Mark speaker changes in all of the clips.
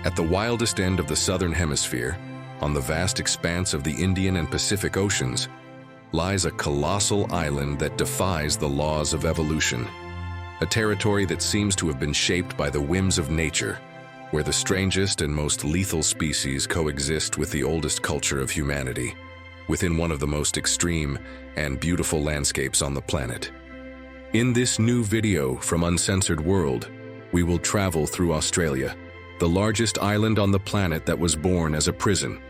Speaker 1: At the wildest end of the Southern Hemisphere, on the vast expanse of the Indian and Pacific Oceans, lies a colossal island that defies the laws of evolution. A territory that seems to have been shaped by the whims of nature, where the strangest and most lethal species coexist with the oldest culture of humanity, within one of the most extreme and beautiful landscapes on the planet. In this new video from Uncensored World, we will travel through Australia, the largest island on the planet that was born as a prison,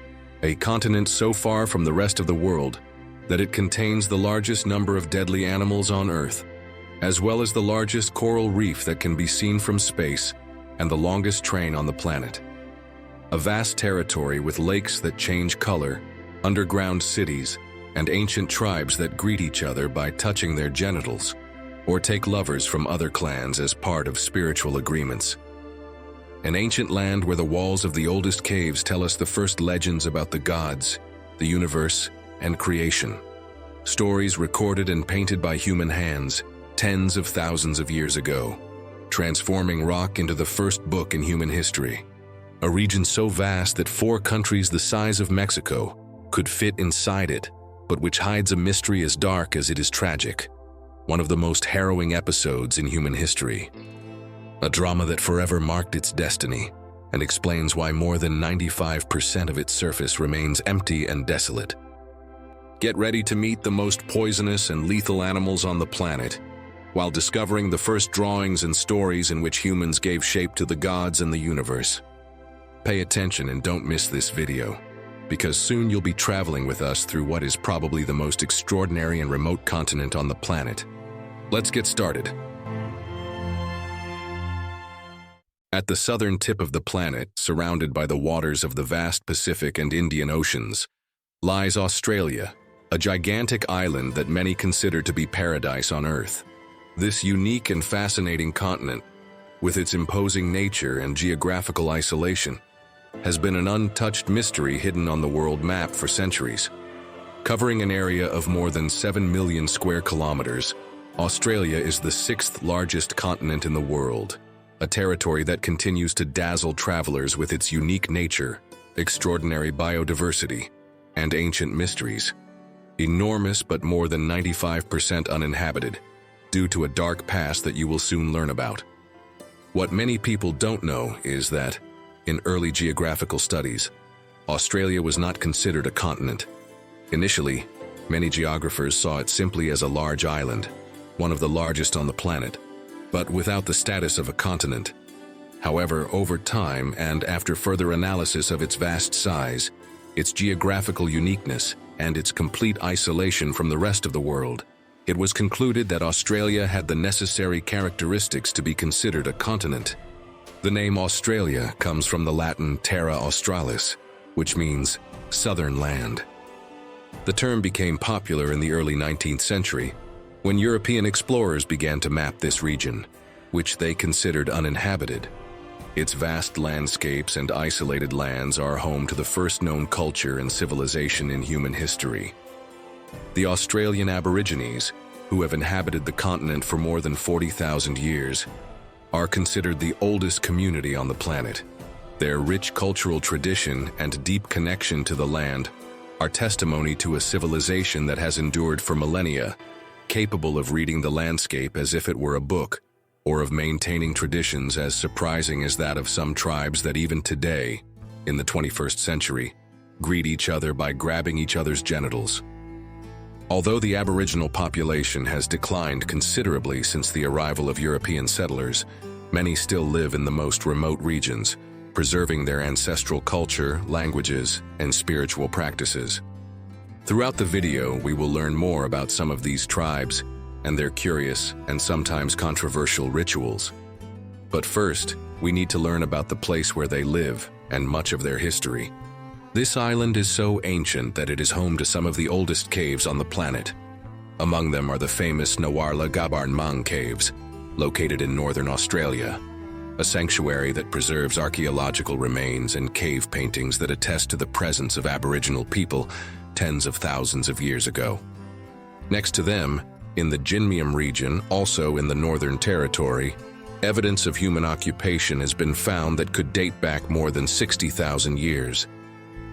Speaker 1: a continent so far from the rest of the world that it contains the largest number of deadly animals on Earth, as well as the largest coral reef that can be seen from space and the longest train on the planet. A vast territory with lakes that change color, underground cities, and ancient tribes that greet each other by touching their genitals, or take lovers from other clans as part of spiritual agreements. An ancient land where the walls of the oldest caves tell us the first legends about the gods, the universe, and creation. Stories recorded and painted by human hands tens of thousands of years ago, transforming rock into the first book in human history. A region so vast that 4 countries the size of Mexico could fit inside it, but which hides a mystery as dark as it is tragic. One of the most harrowing episodes in human history. A drama that forever marked its destiny and explains why more than 95% of its surface remains empty and desolate. Get ready to meet the most poisonous and lethal animals on the planet, while discovering the first drawings and stories in which humans gave shape to the gods and the universe. Pay attention and don't miss this video, because soon you'll be traveling with us through what is probably the most extraordinary and remote continent on the planet. Let's get started. At the southern tip of the planet, surrounded by the waters of the vast Pacific and Indian Oceans, lies Australia, a gigantic island that many consider to be paradise on Earth. This unique and fascinating continent, with its imposing nature and geographical isolation, has been an untouched mystery hidden on the world map for centuries. Covering an area of more than 7 million square kilometers, Australia is the 6th largest continent in the world, a territory that continues to dazzle travelers with its unique nature, extraordinary biodiversity, and ancient mysteries. Enormous but more than 95% uninhabited, due to a dark past that you will soon learn about. What many people don't know is that, in early geographical studies, Australia was not considered a continent. Initially, many geographers saw it simply as a large island, one of the largest on the planet, but without the status of a continent. However, over time and after further analysis of its vast size, its geographical uniqueness, and its complete isolation from the rest of the world, it was concluded that Australia had the necessary characteristics to be considered a continent. The name Australia comes from the Latin terra australis, which means southern land. The term became popular in the early 19th century, when European explorers began to map this region, which they considered uninhabited. Its vast landscapes and isolated lands are home to the first known culture and civilization in human history. The Australian Aborigines, who have inhabited the continent for more than 40,000 years, are considered the oldest community on the planet. Their rich cultural tradition and deep connection to the land are testimony to a civilization that has endured for millennia, capable of reading the landscape as if it were a book, or of maintaining traditions as surprising as that of some tribes that even today, in the 21st century, greet each other by grabbing each other's genitals. Although the Aboriginal population has declined considerably since the arrival of European settlers, many still live in the most remote regions, preserving their ancestral culture, languages, and spiritual practices. Throughout the video, we will learn more about some of these tribes and their curious and sometimes controversial rituals. But first, we need to learn about the place where they live and much of their history. This island is so ancient that it is home to some of the oldest caves on the planet. Among them are the famous Nawarla Gabarn Mang caves, located in northern Australia, a sanctuary that preserves archaeological remains and cave paintings that attest to the presence of Aboriginal people tens of thousands of years ago. Next to them, in the Jinmium region, also in the Northern Territory, Evidence of human occupation has been found that could date back more than 60,000 years.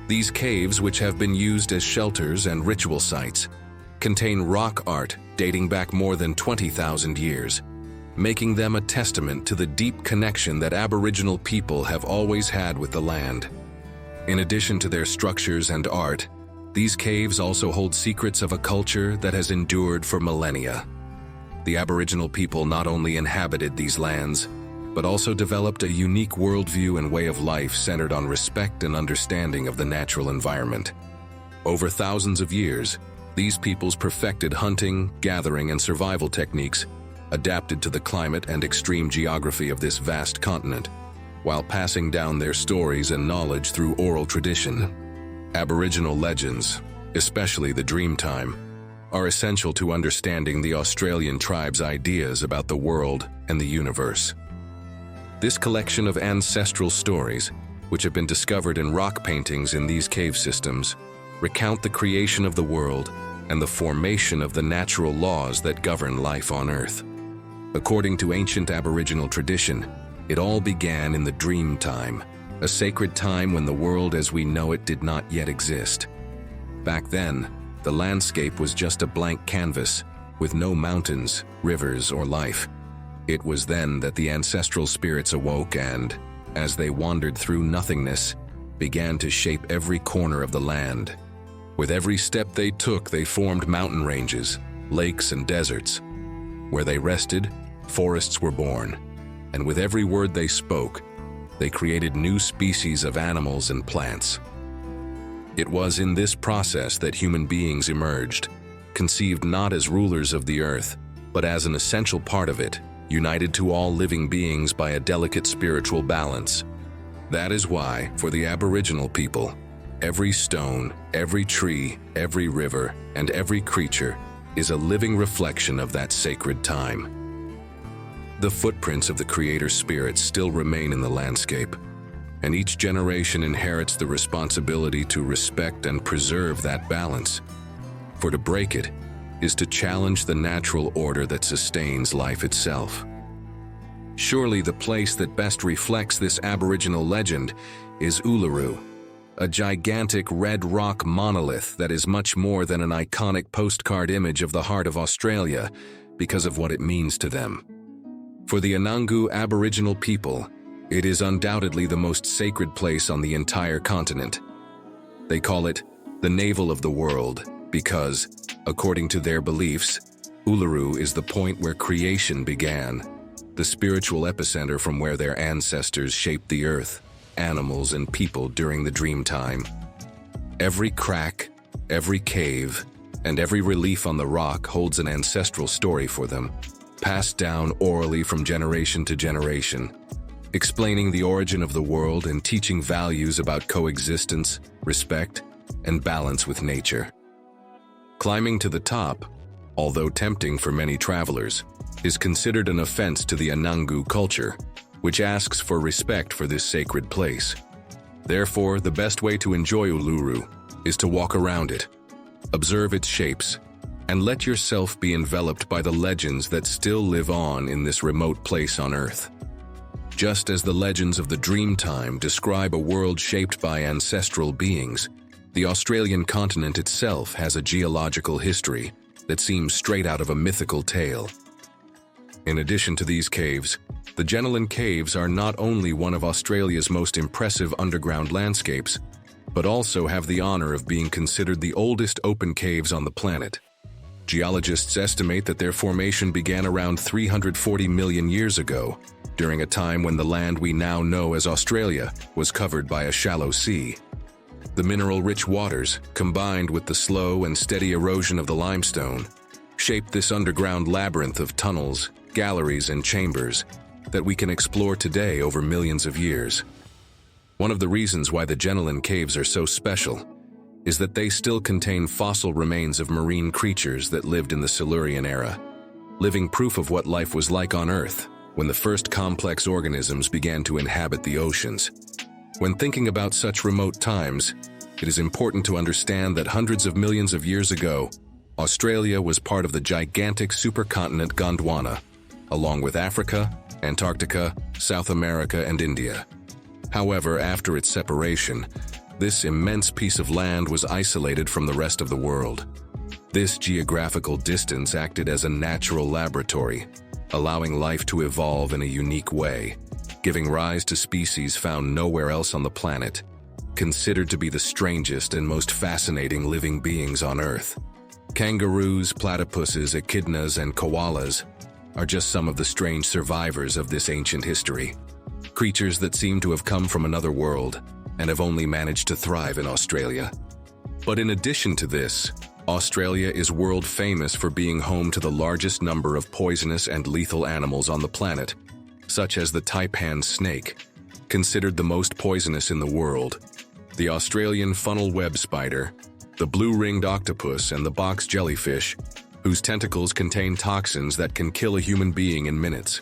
Speaker 1: These caves, which have been used as shelters and ritual sites, contain rock art dating back more than 20,000 years, making them a testament to the deep connection that Aboriginal people have always had with the land. In addition to their structures and art, these caves also hold secrets of a culture that has endured for millennia. The Aboriginal people not only inhabited these lands, but also developed a unique worldview and way of life centered on respect and understanding of the natural environment. Over thousands of years, these peoples perfected hunting, gathering, and survival techniques adapted to the climate and extreme geography of this vast continent, while passing down their stories and knowledge through oral tradition. Aboriginal legends, especially the Dreamtime, are essential to understanding the Australian tribe's ideas about the world and the universe. This collection of ancestral stories, which have been discovered in rock paintings in these cave systems, recount the creation of the world and the formation of the natural laws that govern life on Earth. According to ancient Aboriginal tradition, it all began in the Dreamtime, a sacred time when the world as we know it did not yet exist. Back then, the landscape was just a blank canvas, with no mountains, rivers, or life. It was then that the ancestral spirits awoke and, as they wandered through nothingness, began to shape every corner of the land. With every step they took, they formed mountain ranges, lakes, and deserts. Where they rested, forests were born, and with every word they spoke, they created new species of animals and plants. It was in this process that human beings emerged, conceived not as rulers of the earth, but as an essential part of it, united to all living beings by a delicate spiritual balance. That is why, for the Aboriginal people, every stone, every tree, every river, and every creature is a living reflection of that sacred time. The footprints of the Creator Spirit still remain in the landscape, and each generation inherits the responsibility to respect and preserve that balance. For to break it is to challenge the natural order that sustains life itself. Surely the place that best reflects this Aboriginal legend is Uluru, a gigantic red rock monolith that is much more than an iconic postcard image of the heart of Australia because of what it means to them. For the Anangu Aboriginal people, it is undoubtedly the most sacred place on the entire continent. They call it the navel of the world because, according to their beliefs, Uluru is the point where creation began, the spiritual epicenter from where their ancestors shaped the earth, animals, and people during the Dreamtime. Every crack, every cave, and every relief on the rock holds an ancestral story for them, passed down orally from generation to generation, explaining the origin of the world and teaching values about coexistence, respect, and balance with nature. Climbing to the top, although tempting for many travelers, is considered an offense to the Anangu culture, which asks for respect for this sacred place. Therefore, the best way to enjoy Uluru is to walk around it, observe its shapes, and let yourself be enveloped by the legends that still live on in this remote place on Earth. Just as the legends of the Dreamtime describe a world shaped by ancestral beings, the Australian continent itself has a geological history that seems straight out of a mythical tale. In addition to these caves, the Genitals Caves are not only one of Australia's most impressive underground landscapes, but also have the honor of being considered the oldest open caves on the planet. Geologists estimate that their formation began around 340 million years ago, during a time when the land we now know as Australia was covered by a shallow sea. The mineral-rich waters, combined with the slow and steady erosion of the limestone, shaped this underground labyrinth of tunnels, galleries, and chambers that we can explore today over millions of years. One of the reasons why the Genitals Caves are so special is that they still contain fossil remains of marine creatures that lived in the Silurian era, living proof of what life was like on Earth when the first complex organisms began to inhabit the oceans. When thinking about such remote times, it is important to understand that hundreds of millions of years ago, Australia was part of the gigantic supercontinent Gondwana, along with Africa Antarctica, South America, and India. However, after its separation, this immense piece of land was isolated from the rest of the world. This geographical distance acted as a natural laboratory, allowing life to evolve in a unique way, giving rise to species found nowhere else on the planet, considered to be the strangest and most fascinating living beings on Earth. Kangaroos, platypuses, echidnas, and koalas are just some of the strange survivors of this ancient history. Creatures that seem to have come from another world and have only managed to thrive in Australia. But in addition to this, Australia is world famous for being home to the largest number of poisonous and lethal animals on the planet, such as the taipan snake, considered the most poisonous in the world, the Australian funnel web spider, the blue-ringed octopus, and the box jellyfish, whose tentacles contain toxins that can kill a human being in minutes.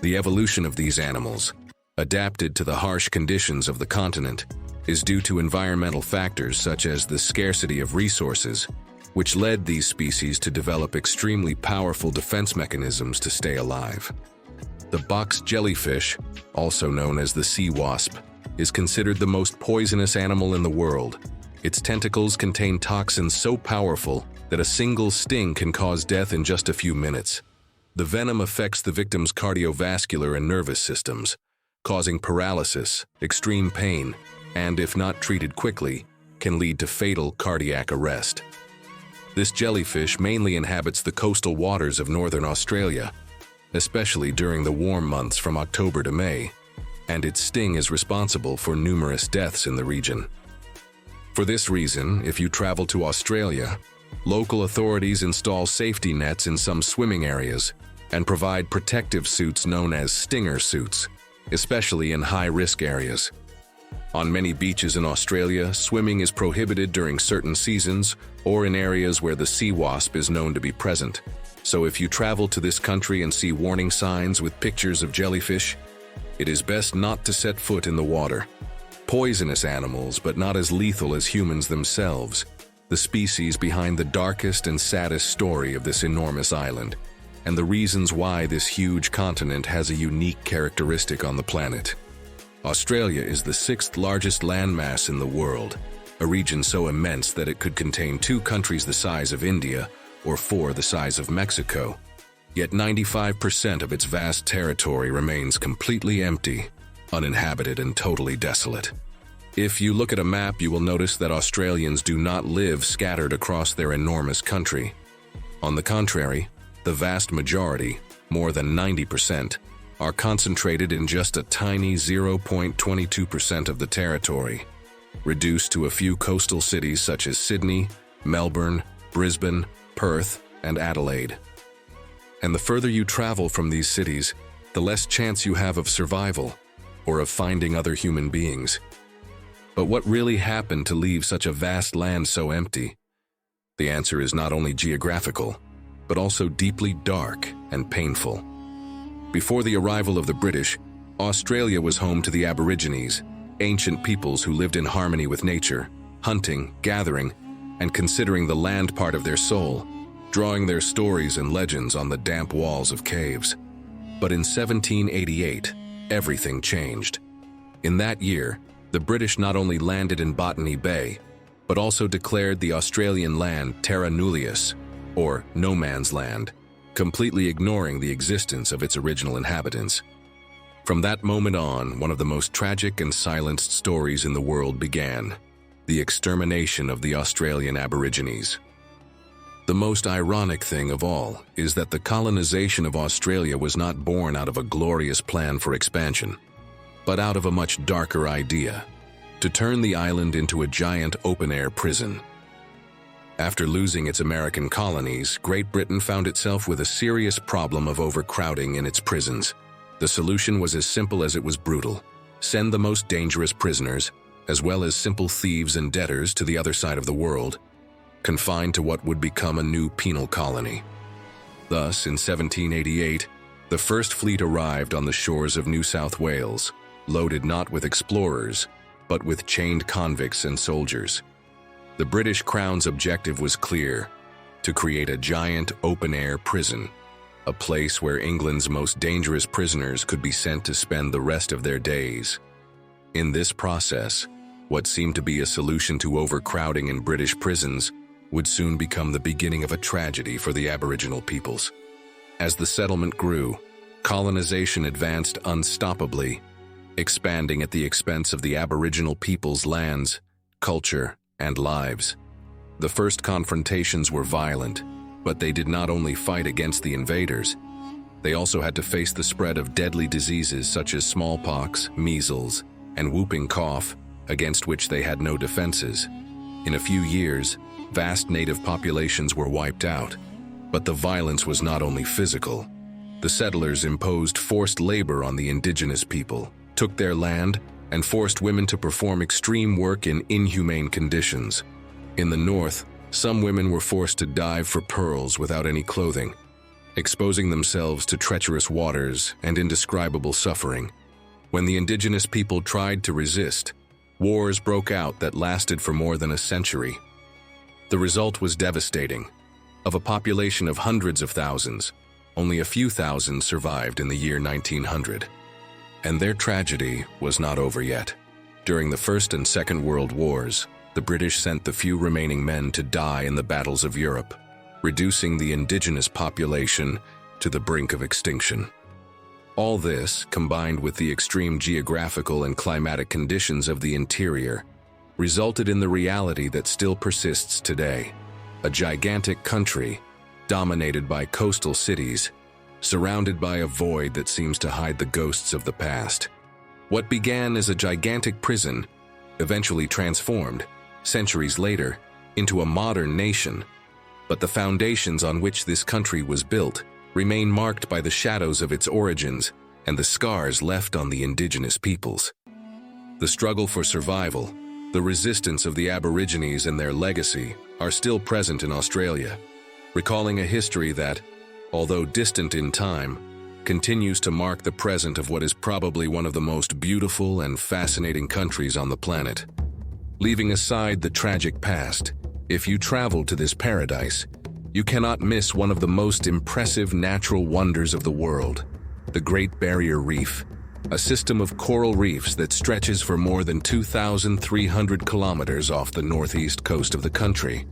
Speaker 1: The evolution of these animals, adapted to the harsh conditions of the continent, is due to environmental factors such as the scarcity of resources, which led these species to develop extremely powerful defense mechanisms to stay alive. The box jellyfish, also known as the sea wasp, is considered the most poisonous animal in the world. Its tentacles contain toxins so powerful that a single sting can cause death in just a few minutes. The venom affects the victim's cardiovascular and nervous systems, causing paralysis, extreme pain, and if not treated quickly, can lead to fatal cardiac arrest. This jellyfish mainly inhabits the coastal waters of northern Australia, especially during the warm months from October to May, and its sting is responsible for numerous deaths in the region. For this reason, if you travel to Australia, local authorities install safety nets in some swimming areas and provide protective suits known as stinger suits, especially in high-risk areas. On many beaches in Australia, swimming is prohibited during certain seasons or in areas where the sea wasp is known to be present. So if you travel to this country and see warning signs with pictures of jellyfish, it is best not to set foot in the water. Poisonous animals, but not as lethal as humans themselves, the species behind the darkest and saddest story of this enormous island, and the reasons why this huge continent has a unique characteristic on the planet. Australia is the sixth largest landmass in the world, a region so immense that it could contain 2 countries the size of India or 4 the size of Mexico. Yet 95% of its vast territory remains completely empty, uninhabited, and totally desolate. If you look at a map, you will notice that Australians do not live scattered across their enormous country. On the contrary, the vast majority, more than 90%, are concentrated in just a tiny 0.22% of the territory, reduced to a few coastal cities such as Sydney, Melbourne, Brisbane, Perth, and Adelaide. And the further you travel from these cities, the less chance you have of survival or of finding other human beings. But what really happened to leave such a vast land so empty? The answer is not only geographical, but also deeply dark and painful. Before the arrival of the British, Australia was home to the Aborigines, ancient peoples who lived in harmony with nature, hunting, gathering, and considering the land part of their soul, drawing their stories and legends on the damp walls of caves. But in 1788, everything changed. In that year, the British not only landed in Botany Bay, but also declared the Australian land terra nullius, or no man's land, completely ignoring the existence of its original inhabitants. From that moment on, one of the most tragic and silenced stories in the world began: the extermination of the Australian Aborigines. The most ironic thing of all is that the colonization of Australia was not born out of a glorious plan for expansion, but out of a much darker idea: to turn the island into a giant open-air prison. After losing its American colonies, Great Britain found itself with a serious problem of overcrowding in its prisons. The solution was as simple as it was brutal: send the most dangerous prisoners, as well as simple thieves and debtors, to the other side of the world, confined to what would become a new penal colony. Thus, in 1788, the first fleet arrived on the shores of New South Wales, loaded not with explorers, but with chained convicts and soldiers. The British Crown's objective was clear: to create a giant open-air prison, a place where England's most dangerous prisoners could be sent to spend the rest of their days. In this process, what seemed to be a solution to overcrowding in British prisons would soon become the beginning of a tragedy for the Aboriginal peoples. As the settlement grew, colonization advanced unstoppably, expanding at the expense of the Aboriginal people's lands, culture, and lives. The first confrontations were violent, but they did not only fight against the invaders, they also had to face the spread of deadly diseases such as smallpox, measles, and whooping cough, against which they had no defenses. In a few years, vast native populations were wiped out, but the violence was not only physical. The settlers imposed forced labor on the indigenous people, took their land, and forced women to perform extreme work in inhumane conditions. In the north, some women were forced to dive for pearls without any clothing, exposing themselves to treacherous waters and indescribable suffering. When the indigenous people tried to resist, wars broke out that lasted for more than a century. The result was devastating. Of a population of hundreds of thousands, only a few thousand survived in the year 1900. And their tragedy was not over yet. During the First and Second World Wars, the British sent the few remaining men to die in the battles of Europe, reducing the indigenous population to the brink of extinction. All this, combined with the extreme geographical and climatic conditions of the interior, resulted in the reality that still persists today: a gigantic country dominated by coastal cities, surrounded by a void that seems to hide the ghosts of the past. What began as a gigantic prison eventually transformed, centuries later, into a modern nation. But the foundations on which this country was built remain marked by the shadows of its origins and the scars left on the indigenous peoples. The struggle for survival, the resistance of the Aborigines and their legacy are still present in Australia, recalling a history that, although distant in time, continues to mark the present of what is probably one of the most beautiful and fascinating countries on the planet. Leaving aside the tragic past, if you travel to this paradise, you cannot miss one of the most impressive natural wonders of the world, the Great Barrier Reef, a system of coral reefs that stretches for more than 2,300 kilometers off the northeast coast of the country.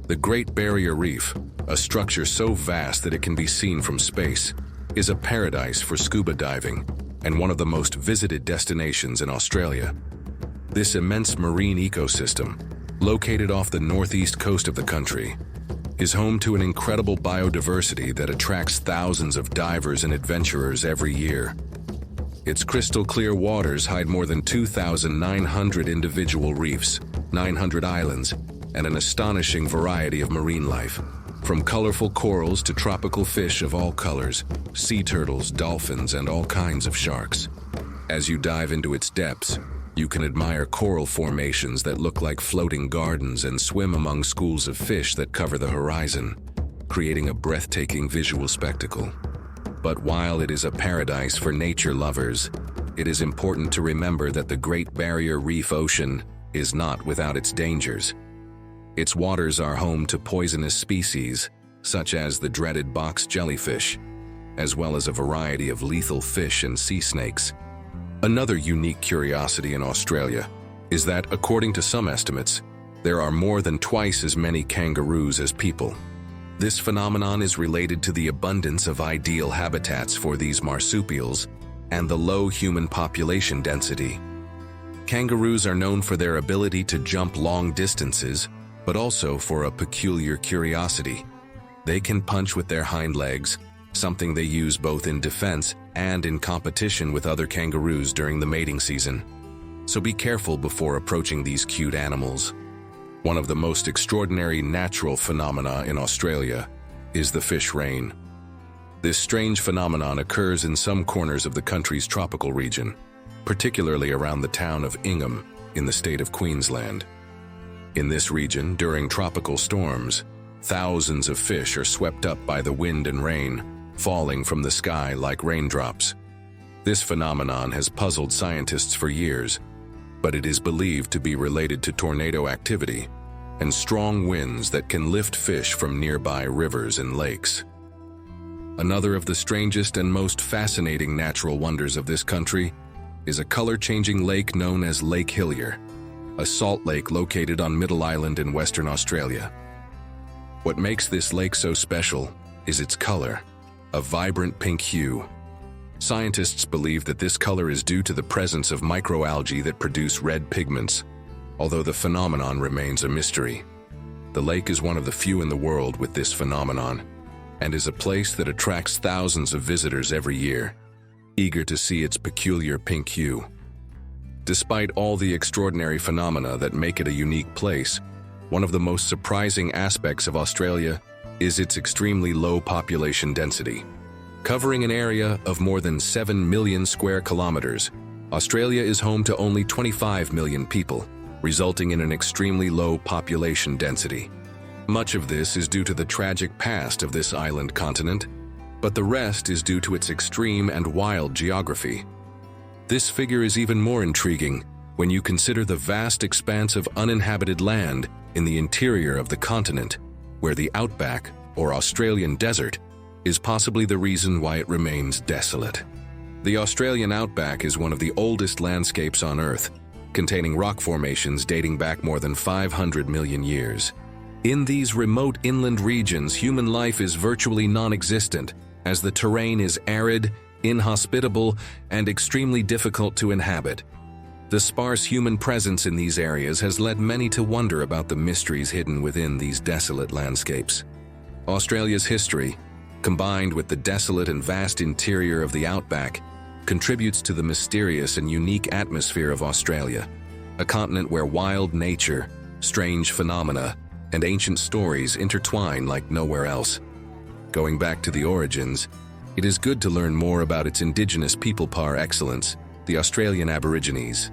Speaker 1: The Great Barrier Reef, a structure so vast that it can be seen from space, is a paradise for scuba diving and one of the most visited destinations in Australia. This immense marine ecosystem, located off the northeast coast of the country, is home to an incredible biodiversity that attracts thousands of divers and adventurers every year. Its crystal-clear waters hide more than 2,900 individual reefs, 900 islands, and an astonishing variety of marine life, from colorful corals to tropical fish of all colors, sea turtles, dolphins, and all kinds of sharks. As you dive into its depths, you can admire coral formations that look like floating gardens and swim among schools of fish that cover the horizon, creating a breathtaking visual spectacle. But while it is a paradise for nature lovers, it is important to remember that the Great Barrier Reef Ocean is not without its dangers. Its waters are home to poisonous species, such as the dreaded box jellyfish, as well as a variety of lethal fish and sea snakes. Another unique curiosity in Australia is that, according to some estimates, there are more than twice as many kangaroos as people. This phenomenon is related to the abundance of ideal habitats for these marsupials and the low human population density. Kangaroos are known for their ability to jump long distances, but also for a peculiar curiosity. They can punch with their hind legs, something they use both in defense and in competition with other kangaroos during the mating season. So be careful before approaching these cute animals. One of the most extraordinary natural phenomena in Australia is the fish rain. This strange phenomenon occurs in some corners of the country's tropical region, particularly around the town of Ingham in the state of Queensland. In this region, during tropical storms, thousands of fish are swept up by the wind and rain, falling from the sky like raindrops. This phenomenon has puzzled scientists for years, but it is believed to be related to tornado activity and strong winds that can lift fish from nearby rivers and lakes. Another of the strangest and most fascinating natural wonders of this country is a color-changing lake known as Lake Hillier, a salt lake located on Middle Island in Western Australia. What makes this lake so special is its color, a vibrant pink hue. Scientists believe that this color is due to the presence of microalgae that produce red pigments, although the phenomenon remains a mystery. The lake is one of the few in the world with this phenomenon, and is a place that attracts thousands of visitors every year, eager to see its peculiar pink hue. Despite all the extraordinary phenomena that make it a unique place, one of the most surprising aspects of Australia is its extremely low population density. Covering an area of more than 7 million square kilometers, Australia is home to only 25 million people, resulting in an extremely low population density. Much of this is due to the tragic past of this island continent, but the rest is due to its extreme and wild geography. This figure is even more intriguing when you consider the vast expanse of uninhabited land in the interior of the continent, where the outback, or Australian desert, is possibly the reason why it remains desolate. The Australian outback is one of the oldest landscapes on Earth, containing rock formations dating back more than 500 million years. In these remote inland regions, human life is virtually non-existent, as the terrain is arid, inhospitable, and extremely difficult to inhabit. The sparse human presence in these areas has led many to wonder about the mysteries hidden within these desolate landscapes. Australia's history, combined with the desolate and vast interior of the outback, contributes to the mysterious and unique atmosphere of Australia, a continent where wild nature, strange phenomena, and ancient stories intertwine like nowhere else. Going back to the origins, it is good to learn more about its indigenous people par excellence, the Australian Aborigines.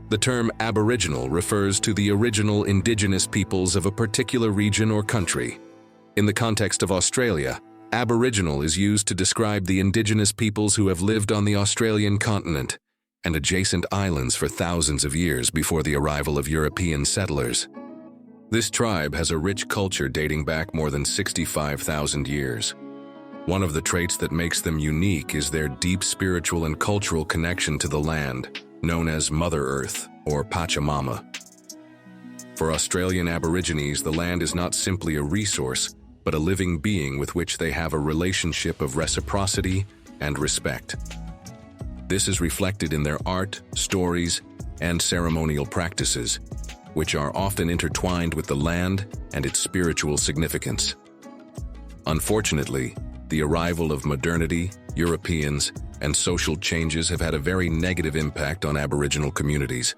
Speaker 1: The term Aboriginal refers to the original indigenous peoples of a particular region or country. In the context of Australia, Aboriginal is used to describe the indigenous peoples who have lived on the Australian continent and adjacent islands for thousands of years before the arrival of European settlers. This tribe has a rich culture dating back more than 65,000 years. One of the traits that makes them unique is their deep spiritual and cultural connection to the land, known as Mother Earth or Pachamama. For Australian Aborigines, the land is not simply a resource, but a living being with which they have a relationship of reciprocity and respect. This is reflected in their art, stories, and ceremonial practices, which are often intertwined with the land and its spiritual significance. Unfortunately, the arrival of modernity, Europeans, and social changes have had a very negative impact on Aboriginal communities,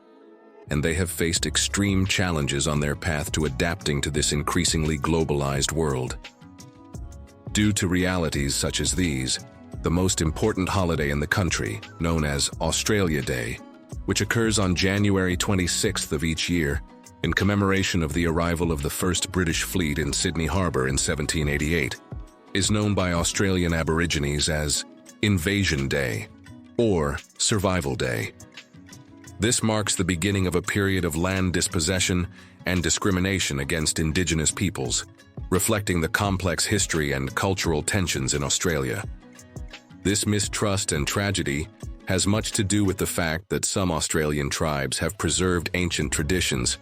Speaker 1: and they have faced extreme challenges on their path to adapting to this increasingly globalized world. Due to realities such as these, the most important holiday in the country, known as Australia Day, which occurs on January 26th of each year, in commemoration of the arrival of the first British fleet in Sydney Harbour in 1788, is known by Australian Aborigines as Invasion Day or Survival Day. This marks the beginning of a period of land dispossession and discrimination against Indigenous peoples, reflecting the complex history and cultural tensions in Australia. This mistrust and tragedy has much to do with the fact that some Australian tribes have preserved ancient traditions,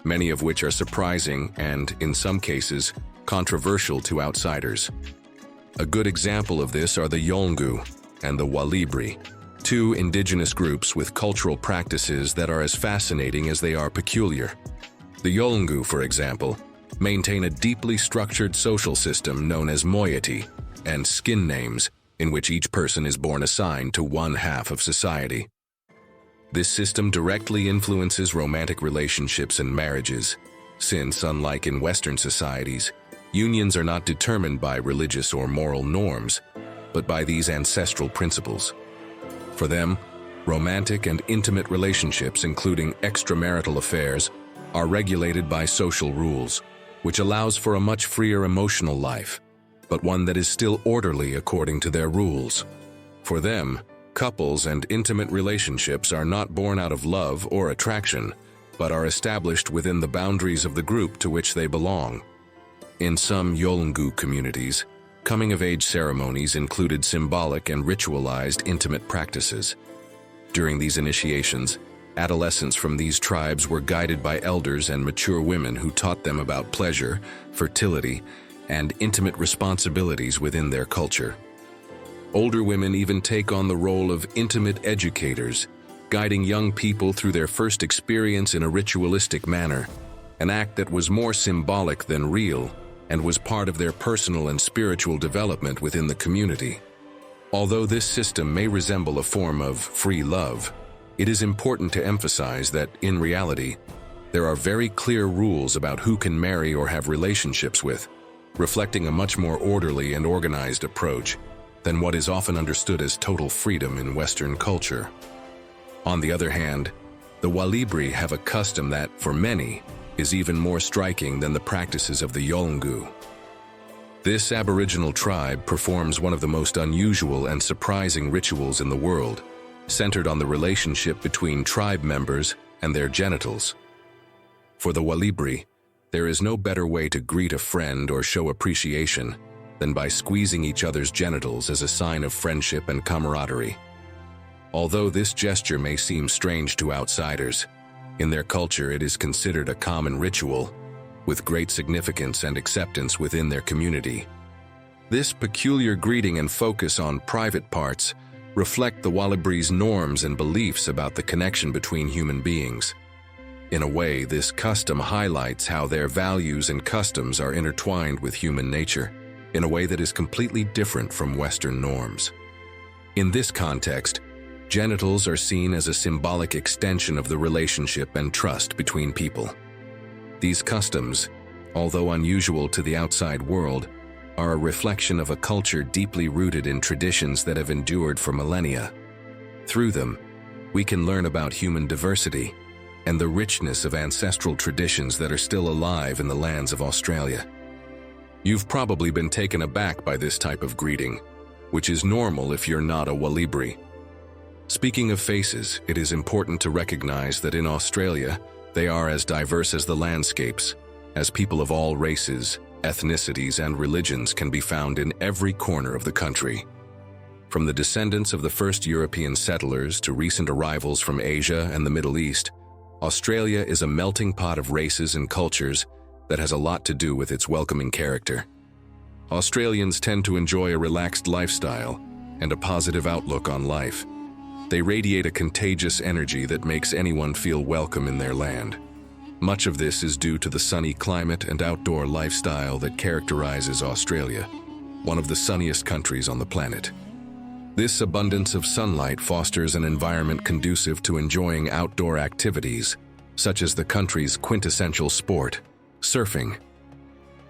Speaker 1: many of which are surprising and, in some cases, controversial to outsiders. A good example of this are the Yolngu and the Walibri, two indigenous groups with cultural practices that are as fascinating as they are peculiar. The Yolngu, for example, maintain a deeply structured social system known as moiety and skin names, in which each person is born assigned to one half of society. This system directly influences romantic relationships and marriages, since, unlike in Western societies, unions are not determined by religious or moral norms, but by these ancestral principles. For them, romantic and intimate relationships, including extramarital affairs, are regulated by social rules, which allows for a much freer emotional life, but one that is still orderly according to their rules. For them, couples and intimate relationships are not born out of love or attraction, but are established within the boundaries of the group to which they belong. In some Yolngu communities, Coming-of-age ceremonies included symbolic and ritualized intimate practices. During these initiations, adolescents from these tribes were guided by elders and mature women who taught them about pleasure, fertility, and intimate responsibilities within their culture. Older women even take on the role of intimate educators, guiding young people through their first experience in a ritualistic manner, an act that was more symbolic than real and was part of their personal and spiritual development within the community. Although this system may resemble a form of free love, it is important to emphasize that, in reality, there are very clear rules about who can marry or have relationships with, reflecting a much more orderly and organized approach than what is often understood as total freedom in Western culture. On the other hand, the Walibri have a custom that, for many, is even more striking than the practices of the Yolngu. This Aboriginal tribe performs one of the most unusual and surprising rituals in the world, centered on the relationship between tribe members and their genitals. For the Walibri, there is no better way to greet a friend or show appreciation than by squeezing each other's genitals as a sign of friendship and camaraderie. Although this gesture may seem strange to outsiders, in their culture it is considered a common ritual, with great significance and acceptance within their community. This peculiar greeting and focus on private parts reflect the Walibri's norms and beliefs about the connection between human beings. In a way, this custom highlights how their values and customs are intertwined with human nature, in a way that is completely different from Western norms. In this context, genitals are seen as a symbolic extension of the relationship and trust between people. These customs, although unusual to the outside world, are a reflection of a culture deeply rooted in traditions that have endured for millennia. Through them, we can learn about human diversity and the richness of ancestral traditions that are still alive in the lands of Australia. You've probably been taken aback by this type of greeting, which is normal if you're not a Walibri. Speaking of faces, it is important to recognize that in Australia, they are as diverse as the landscapes, as people of all races, ethnicities, and religions can be found in every corner of the country. From the descendants of the first European settlers to recent arrivals from Asia and the Middle East, Australia is a melting pot of races and cultures that has a lot to do with its welcoming character. Australians tend to enjoy a relaxed lifestyle and a positive outlook on life. They radiate a contagious energy that makes anyone feel welcome in their land. Much of this is due to the sunny climate and outdoor lifestyle that characterizes Australia, one of the sunniest countries on the planet. This abundance of sunlight fosters an environment conducive to enjoying outdoor activities, such as the country's quintessential sport, surfing.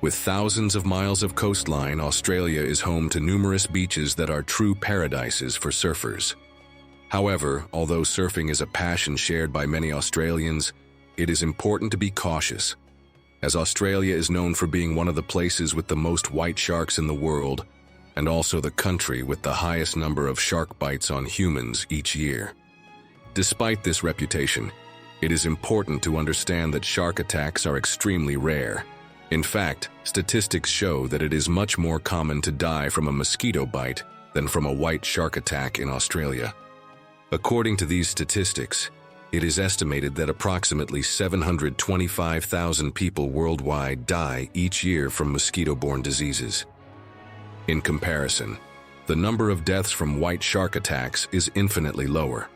Speaker 1: With thousands of miles of coastline, Australia is home to numerous beaches that are true paradises for surfers. However, although surfing is a passion shared by many Australians, it is important to be cautious. As Australia is known for being one of the places with the most white sharks in the world, and also the country with the highest number of shark bites on humans each year. Despite this reputation, it is important to understand that shark attacks are extremely rare. In fact, statistics show that it is much more common to die from a mosquito bite than from a white shark attack in Australia. According to these statistics, it is estimated that approximately 725,000 people worldwide die each year from mosquito-borne diseases. In comparison, the number of deaths from white shark attacks is infinitely lower.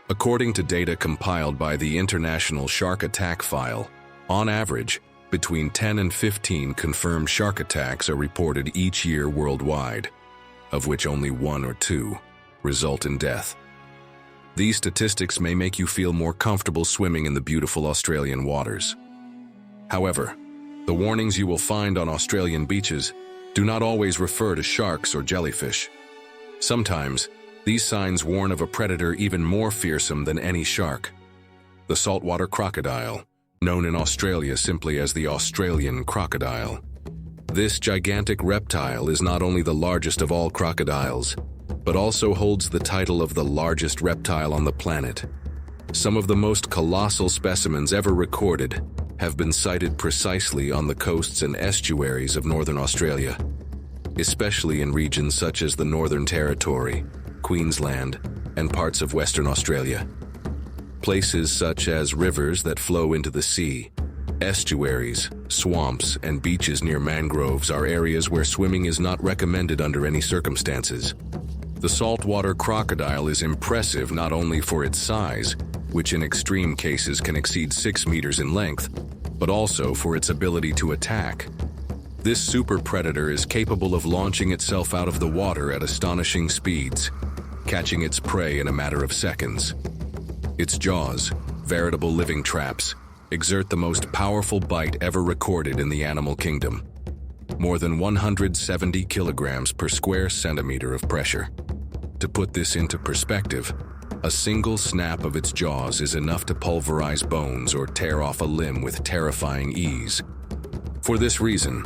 Speaker 1: According to data compiled by the International Shark Attack File, on average, between 10 and 15 confirmed shark attacks are reported each year worldwide, of which only 1 or 2 result in death. These statistics may make you feel more comfortable swimming in the beautiful Australian waters. However, the warnings you will find on Australian beaches do not always refer to sharks or jellyfish. Sometimes, these signs warn of a predator even more fearsome than any shark: the saltwater crocodile, known in Australia simply as the Australian crocodile. This gigantic reptile is not only the largest of all crocodiles, but also holds the title of the largest reptile on the planet. Some of the most colossal specimens ever recorded have been sighted precisely on the coasts and estuaries of northern Australia. especially in regions such as the Northern Territory, Queensland, and parts of Western Australia. Places such as rivers that flow into the sea, estuaries, swamps, and beaches near mangroves are areas where swimming is not recommended under any circumstances. The saltwater crocodile is impressive not only for its size, which in extreme cases can exceed 6 meters in length, but also for its ability to attack. This super predator is capable of launching itself out of the water at astonishing speeds, catching its prey in a matter of seconds. Its jaws, veritable living traps, exert the most powerful bite ever recorded in the animal kingdom. More than 170 kilograms per square centimeter of pressure. To put this into perspective, a single snap of its jaws is enough to pulverize bones or tear off a limb with terrifying ease. For this reason,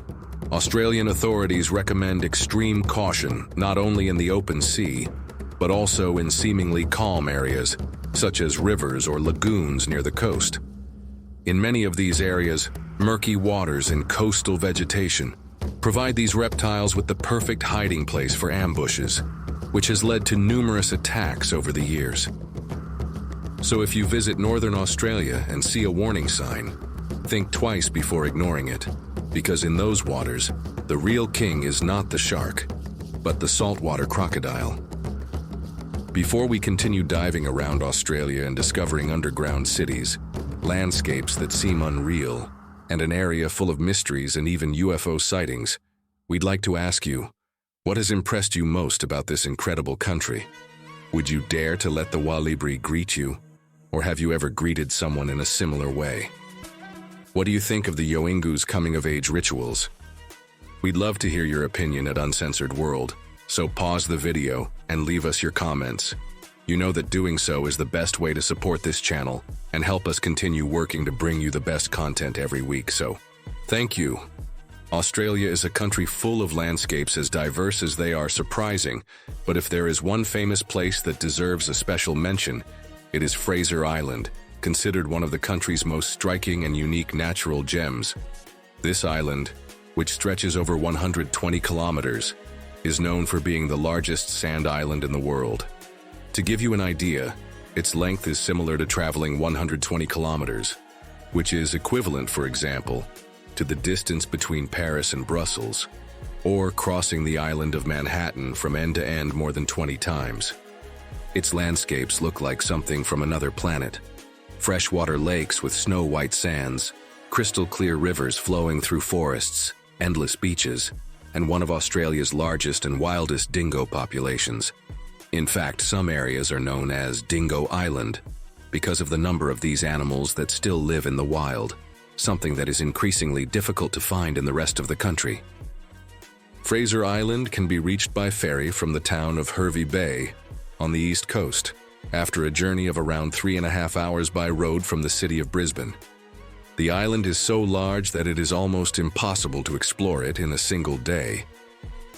Speaker 1: Australian authorities recommend extreme caution not only in the open sea, but also in seemingly calm areas, such as rivers or lagoons near the coast. In many of these areas, murky waters and coastal vegetation provide these reptiles with the perfect hiding place for ambushes, which has led to numerous attacks over the years. So if you visit Northern Australia and see a warning sign, think twice before ignoring it, because in those waters, the real king is not the shark, but the saltwater crocodile. Before we continue diving around Australia and discovering underground cities, landscapes that seem unreal, and an area full of mysteries and even UFO sightings, we'd like to ask you, what has impressed you most about this incredible country? Would you dare to let the Walibri greet you? Or have you ever greeted someone in a similar way? What do you think of the Yoingu's coming-of-age rituals? We'd love to hear your opinion at Uncensored World, so pause the video and leave us your comments. You know that doing so is the best way to support this channel and help us continue working to bring you the best content every week, so thank you. Australia is a country full of landscapes as diverse as they are surprising, but if there is one famous place that deserves a special mention, it is Fraser Island, considered one of the country's most striking and unique natural gems. This island, which stretches over 120 kilometers, is known for being the largest sand island in the world. To give you an idea, its length is similar to traveling 120 kilometers, which is equivalent, for example, to the distance between Paris and Brussels, or crossing the island of Manhattan from end to end more than 20 times. Its landscapes look like something from another planet. Freshwater lakes with snow-white sands, crystal-clear rivers flowing through forests, endless beaches, and one of Australia's largest and wildest dingo populations. In fact, some areas are known as Dingo Island because of the number of these animals that still live in the wild, something that is increasingly difficult to find in the rest of the country. Fraser Island can be reached by ferry from the town of Hervey Bay on the east coast, after a journey of around 3.5 hours by road from the city of Brisbane. The island is so large that it is almost impossible to explore it in a single day,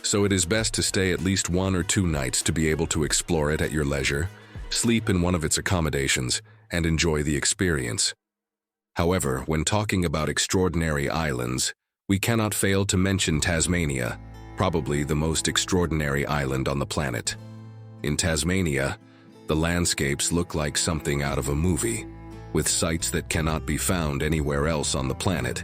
Speaker 1: so it is best to stay at least 1 or 2 nights to be able to explore it at your leisure, sleep in one of its accommodations, and enjoy the experience. However, when talking about extraordinary islands, we cannot fail to mention Tasmania, probably the most extraordinary island on the planet. In Tasmania, the landscapes look like something out of a movie, with sights that cannot be found anywhere else on the planet.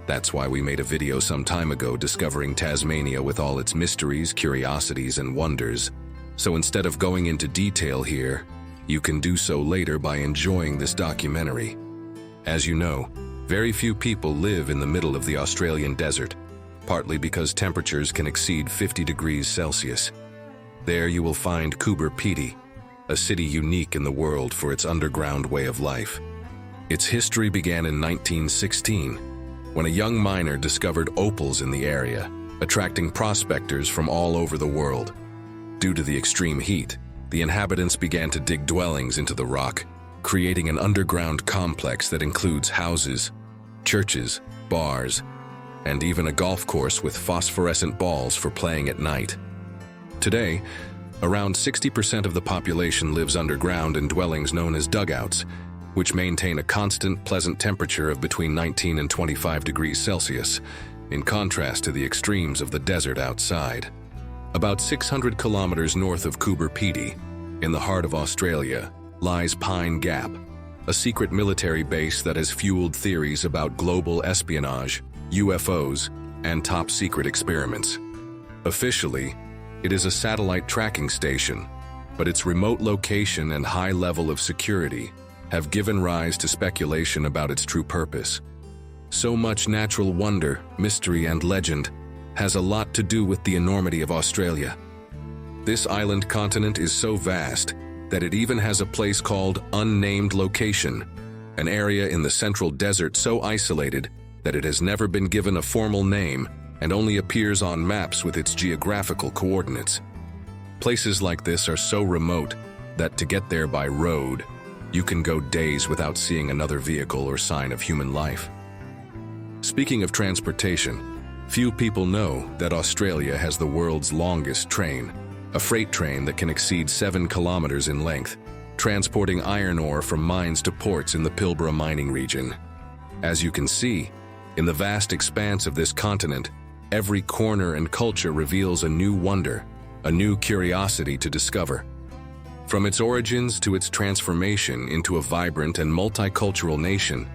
Speaker 1: That's why we made a video some time ago discovering Tasmania with all its mysteries, curiosities, and wonders. So instead of going into detail here, you can do so later by enjoying this documentary. As you know, very few people live in the middle of the Australian desert, partly because temperatures can exceed 50 degrees Celsius. There you will find Coober, Pedy, a city unique in the world for its underground way of life. Its history began in 1916, when a young miner discovered opals in the area, attracting prospectors from all over the world. Due to the extreme heat, the inhabitants began to dig dwellings into the rock, creating an underground complex that includes houses, churches, bars, and even a golf course with phosphorescent balls for playing at night. Today, around 60% of the population lives underground in dwellings known as dugouts, which maintain a constant, pleasant temperature of between 19 and 25 degrees Celsius, in contrast to the extremes of the desert outside. About 600 kilometers north of Coober, Pedy, in the heart of Australia, lies Pine Gap, a secret military base that has fueled theories about global espionage, UFOs, and top-secret experiments. Officially, it is a satellite tracking station, but its remote location and high level of security have given rise to speculation about its true purpose. So much natural wonder, mystery, and legend has a lot to do with the enormity of Australia. This island continent is so vast that it even has a place called Unnamed Location, an area in the central desert so isolated that it has never been given a formal name and only appears on maps with its geographical coordinates. Places like this are so remote that to get there by road, you can go days without seeing another vehicle or sign of human life. Speaking of transportation, few people know that Australia has the world's longest train, a freight train that can exceed 7 kilometers in length, transporting iron ore from mines to ports in the Pilbara mining region. As you can see, in the vast expanse of this continent, every corner and culture reveals a new wonder, a new curiosity to discover. From its origins to its transformation into a vibrant and multicultural nation,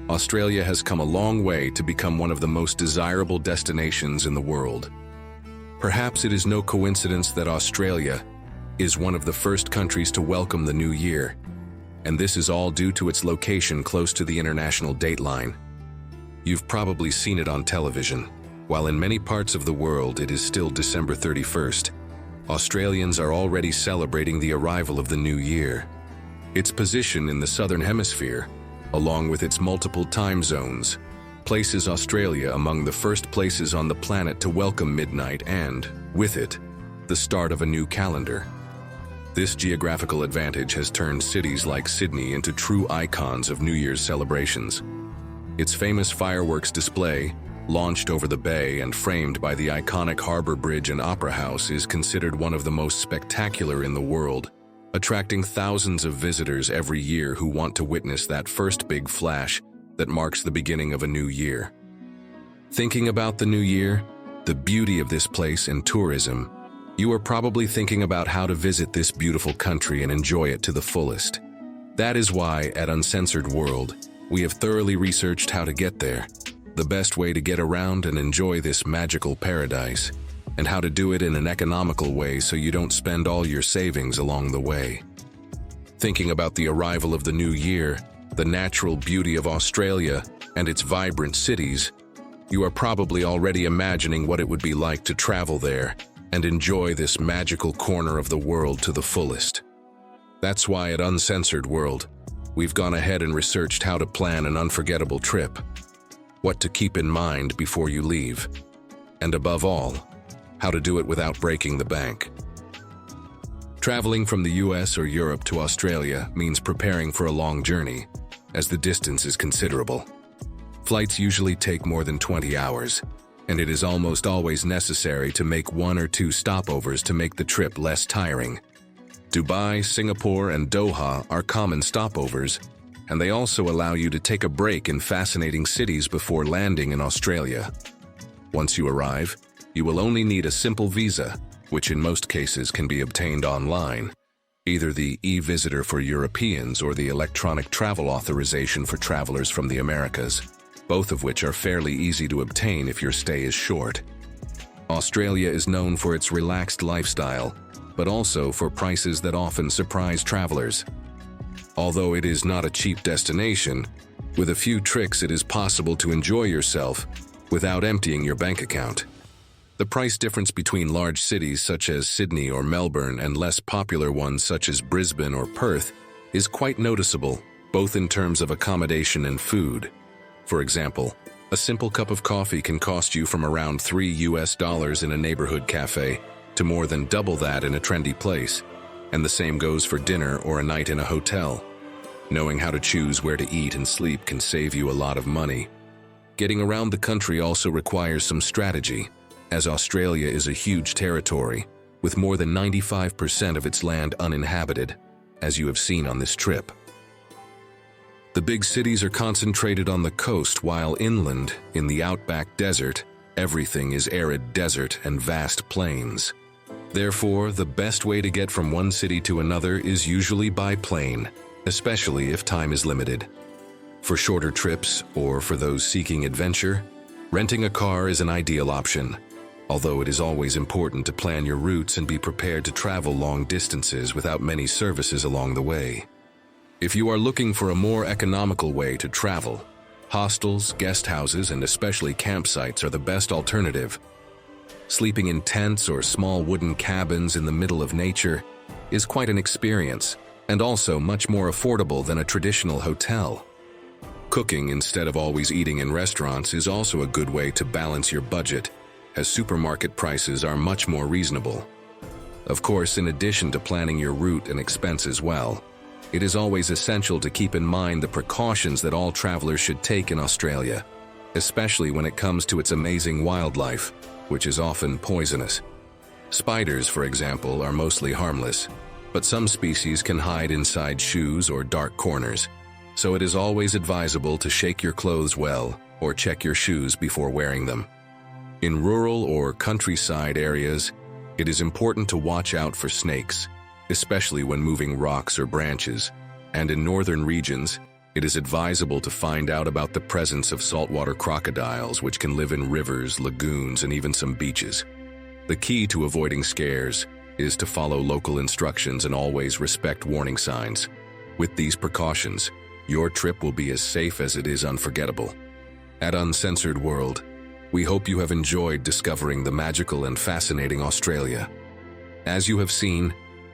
Speaker 1: Australia has come a long way to become one of the most desirable destinations in the world. Perhaps it is no coincidence that Australia is one of the first countries to welcome the new year, and this is all due to its location close to the international dateline. You've probably seen it on television. While in many parts of the world it is still December 31st, Australians are already celebrating the arrival of the new year. Its position in the Southern Hemisphere, along with its multiple time zones, places Australia among the first places on the planet to welcome midnight and, with it, the start of a new calendar. This geographical advantage has turned cities like Sydney into true icons of New Year's celebrations. Its famous fireworks display, launched over the bay and framed by the iconic Harbour Bridge and Opera House, is considered one of the most spectacular in the world, attracting thousands of visitors every year who want to witness that first big flash that marks the beginning of a new year. Thinking about the new year, the beauty of this place and tourism, you are probably thinking about how to visit this beautiful country and enjoy it to the fullest. That is why, at Uncensored World, we have thoroughly researched how to get there, the best way to get around and enjoy this magical paradise, and how to do it in an economical way so you don't spend all your savings along the way. Thinking about the arrival of the new year, the natural beauty of Australia, and its vibrant cities, you are probably already imagining what it would be like to travel there and enjoy this magical corner of the world to the fullest. That's why at Uncensored World, we've gone ahead and researched how to plan an unforgettable trip, what to keep in mind before you leave, and above all, how to do it without breaking the bank. Traveling from the US or Europe to Australia means preparing for a long journey, as the distance is considerable. Flights usually take more than 20 hours, and it is almost always necessary to make 1 or 2 stopovers to make the trip less tiring. Dubai, Singapore, and Doha are common stopovers, and they also allow you to take a break in fascinating cities before landing in Australia. Once you arrive, you will only need a simple visa, which in most cases can be obtained online, either the e-visitor for Europeans or the electronic travel authorization for travelers from the Americas, both of which are fairly easy to obtain if your stay is short. Australia is known for its relaxed lifestyle, but also for prices that often surprise travelers. Although it is not a cheap destination, with a few tricks it is possible to enjoy yourself without emptying your bank account. The price difference between large cities such as Sydney or Melbourne and less popular ones such as Brisbane or Perth is quite noticeable, both in terms of accommodation and food. For example, a simple cup of coffee can cost you from around $3 in a neighborhood cafe to more than double that in a trendy place, and the same goes for dinner or a night in a hotel. Knowing how to choose where to eat and sleep can save you a lot of money. Getting around the country also requires some strategy, as Australia is a huge territory, with more than 95% of its land uninhabited, as you have seen on this trip. The big cities are concentrated on the coast, while inland, in the outback desert, Everything is arid desert and vast plains. Therefore, the best way to get from one city to another is usually by plane, especially if time is limited. For shorter trips, or for those seeking adventure, renting a car is an ideal option, although it is always important to plan your routes and be prepared to travel long distances without many services along the way. If you are looking for a more economical way to travel, hostels, guest houses, and especially campsites are the best alternative. Sleeping in tents or small wooden cabins in the middle of nature is quite an experience, and also much more affordable than a traditional hotel. Cooking instead of always eating in restaurants is also a good way to balance your budget, as supermarket prices are much more reasonable. Of course, in addition to planning your route and expenses well, it is always essential to keep in mind the precautions that all travelers should take in Australia, especially when it comes to its amazing wildlife, which is often poisonous. Spiders, for example, are mostly harmless, but some species can hide inside shoes or dark corners, so it is always advisable to shake your clothes well or check your shoes before wearing them. In rural or countryside areas, it is important to watch out for snakes, especially when moving rocks or branches, and in northern regions, it is advisable to find out about the presence of saltwater crocodiles, which can live in rivers, lagoons, and even some beaches. The key to avoiding scares is to follow local instructions and always respect warning signs. With these precautions, your trip will be as safe as it is unforgettable. At Uncensored World, we hope you have enjoyed discovering the magical and fascinating Australia. As you have seen,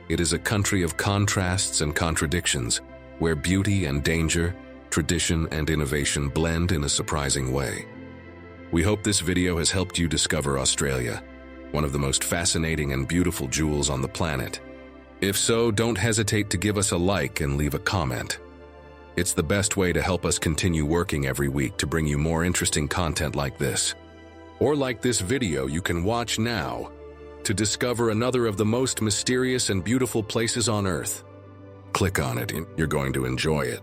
Speaker 1: it is a country of contrasts and contradictions, where beauty and danger, tradition and innovation blend in a surprising way. We hope this video has helped you discover Australia, one of the most fascinating and beautiful jewels on the planet. If so, don't hesitate to give us a like and leave a comment. It's the best way to help us continue working every week to bring you more interesting content like this. Or like this video you can watch now, to discover another of the most mysterious and beautiful places on Earth. Click on it and you're going to enjoy it.